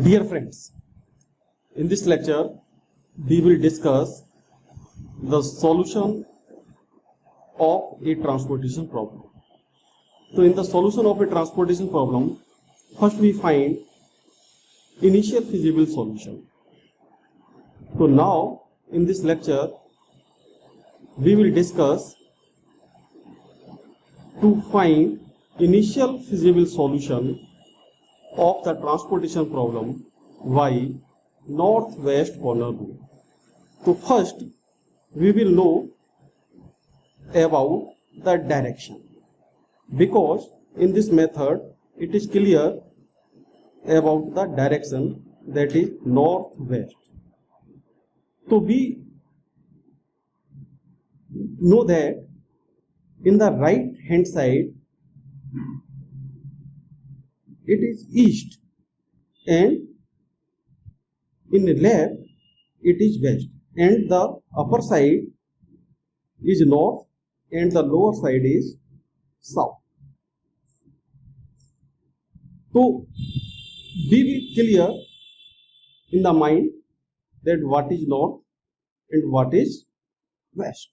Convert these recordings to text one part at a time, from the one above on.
Dear friends, in this lecture we will discuss the solution of a transportation problem. So in the solution of a transportation problem, first we find initial feasible solution. So now in this lecture we will discuss to find initial feasible solution of the transportation problem by northwest corner rule. So first we will know about the direction, because in this method it is clear about the direction, that is northwest. So we know that in the right hand side it is east and in the left it is west, and the upper side is north and the lower side is south. So we will clear in the mind that what is north and what is west.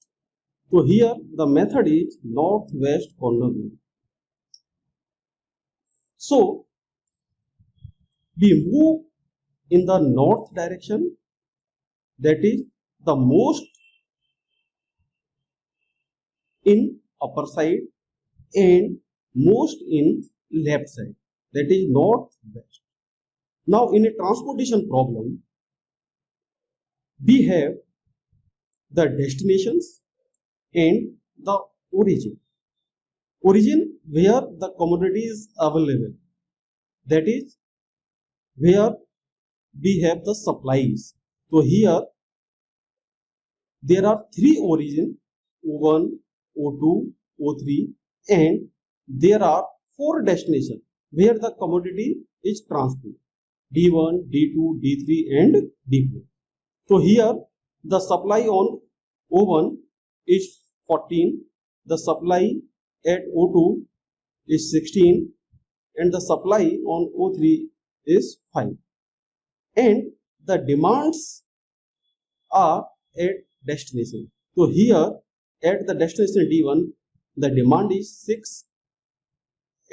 So here the method is northwest corner rule. So we move in the north direction, that is the most in upper side and most in left side, that is northwest. Now in a transportation problem we have the destinations and the origin where the commodity is available, that is where we have the supplies. So here there are three origins, O1, O2, O3, and there are four destinations where the commodity is transported, D1, D2, D3 and D4. So here the supply on O1 is 14, the supply at O2 is 16 and the supply on O3 is 5, and the demands are at destination. So here at the destination D1 the demand is 6,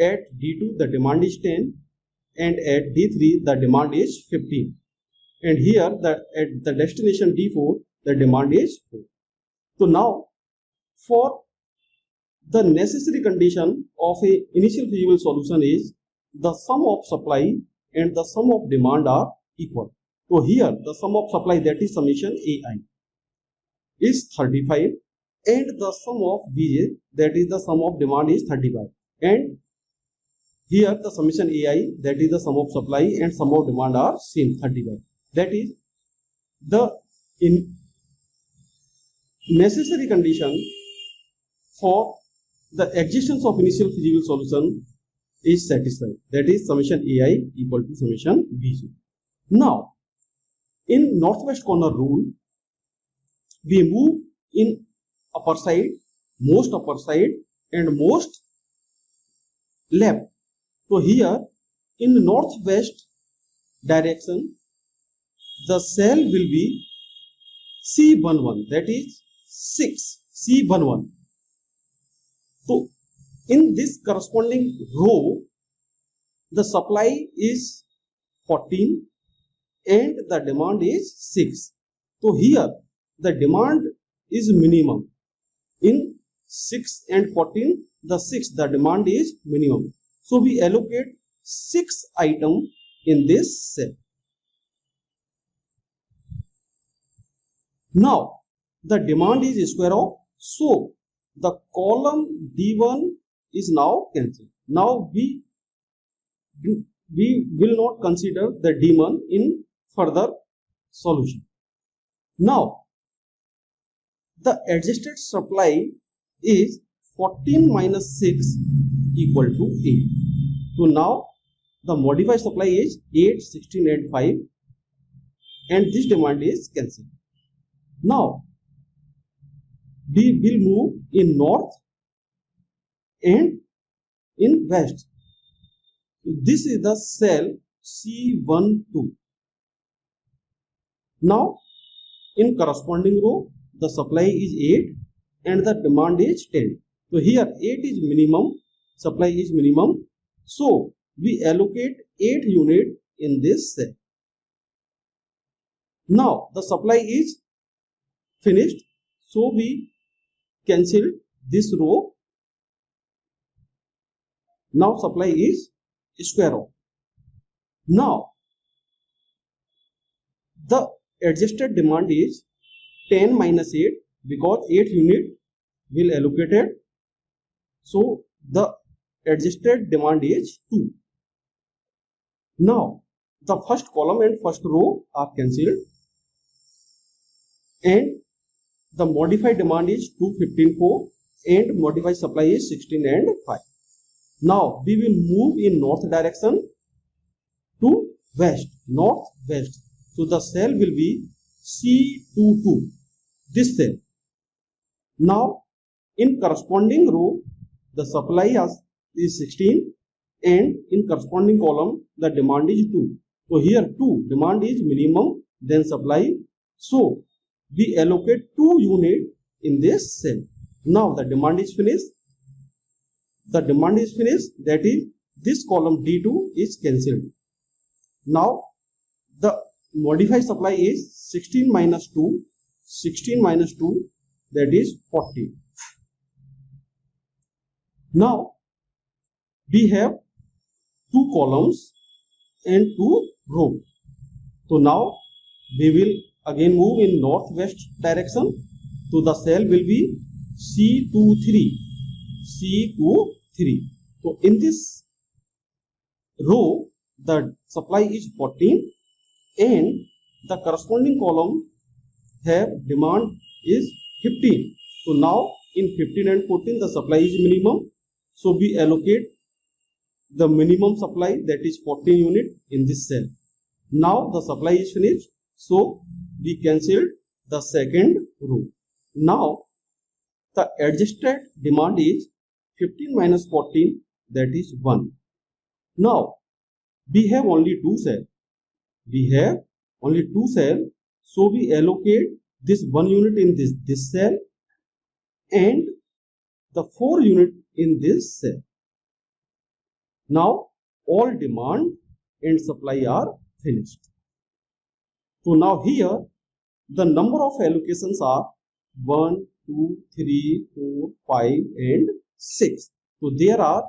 at D2 the demand is 10 and at D3 the demand is 15, and here at the destination D4 the demand is 4. So now for the necessary condition of a initial feasible solution is the sum of supply and the sum of demand are equal. So here the sum of supply, that is summation AI, is 35 and the sum of BJ, that is the sum of demand, is 35, and here the summation AI, that is the sum of supply and sum of demand are same 35. That is the necessary condition for the existence of initial feasible solution is satisfied, that is summation AI equal to summation BJ. Now in northwest corner rule we move in upper side, most upper side and most left. So here in northwest direction the cell will be C11, that is 6, C11. So in this corresponding row the supply is 14 and the demand is 6. So here the demand is minimum. In 6 and 14, the 6, the demand is minimum. So we allocate 6 items in this cell. Now the demand is square of, so the column D1 is now cancelled. Now we will not consider the D1 in further solution. Now the adjusted supply is 14 minus 6 equal to 8. So now the modified supply is 8, 16 and 5, and this demand is cancelled. Now we will move in north and in west. This is the cell C12. Now in corresponding row the supply is 8 and the demand is 10. So here 8 is minimum, supply is minimum. So we allocate 8 unit in this cell. Now the supply is finished. So we cancel this row. Now supply is square off. Now the adjusted demand is 10 minus 8 because 8 unit will allocated. So the adjusted demand is 2. Now the first column and first row are cancelled and the modified demand is 2, 15, 4 and modified supply is 16 and 5. Now we will move in north direction to west, northwest. So the cell will be C22, this cell. Now in corresponding row the supply is 16 and in corresponding column the demand is 2. So here 2 demand is minimum, then supply. So we allocate 2 unit in this cell. Now the demand is finished. The demand is finished, that is this column D2 is cancelled. Now the modified supply is 16 minus 2, 16 minus 2, that is 40. Now we have 2 columns and 2 rows. So now we will again move in northwest direction. So the cell will be C23, C23. So in this row the supply is 14 and the corresponding column have demand is 15. So now in 15 and 14 the supply is minimum. So we allocate the minimum supply, that is 14 unit in this cell. Now the supply is finished. So we cancelled the second row. Now the adjusted demand is 15 minus 14, that is 1. Now we have only 2 cells. We have only 2 cells. So we allocate this 1 unit in this cell and the 4 unit in this cell. Now all demand and supply are finished. So now here the number of allocations are 1, 2, 3, 4, 5 and 6. So there are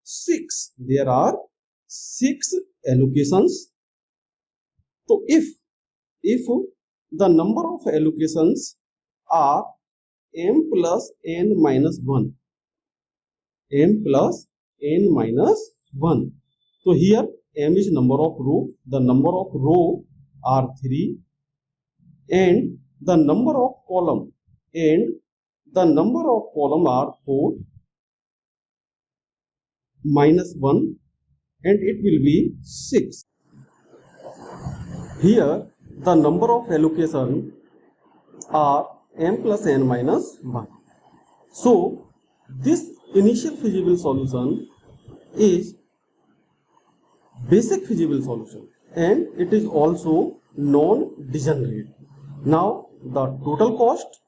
6 allocations. So if the number of allocations are m plus n minus 1, m plus n minus 1. So here m is number of row, the number of row are 3 and the number of column are 4 minus 1 and it will be 6. Here the number of allocation are m plus n minus 1. So this initial feasible solution is basic feasible solution and it is also non-degenerate. Now the total cost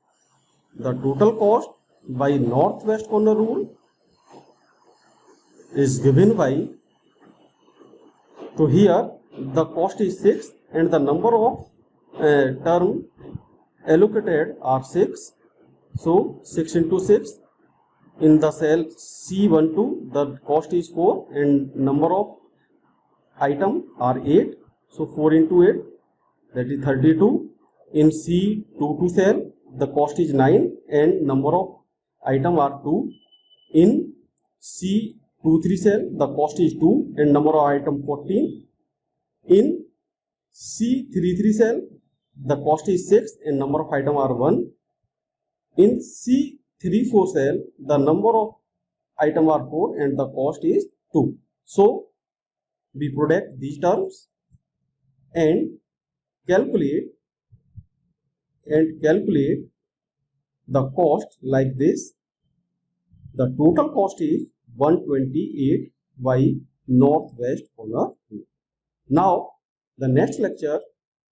by northwest corner rule is given by, so here the cost is 6 and the number of term allocated are 6. So 6 into 6 in the cell C12 the cost is 4 and number of item are 8. So 4 into 8 that is 32. In C22 cell the cost is 9 and number of item are 2. In C23 cell the cost is 2 and number of item 14. In C33 cell the cost is 6 and number of item are 1. In C34 cell the number of item are 4 and the cost is 2. So we product these terms and calculate the cost like this. The total cost is 128 by northwest corner. Now, the next lecture,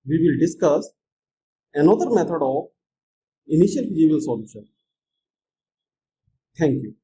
we will discuss another method of initial feasible solution. Thank you.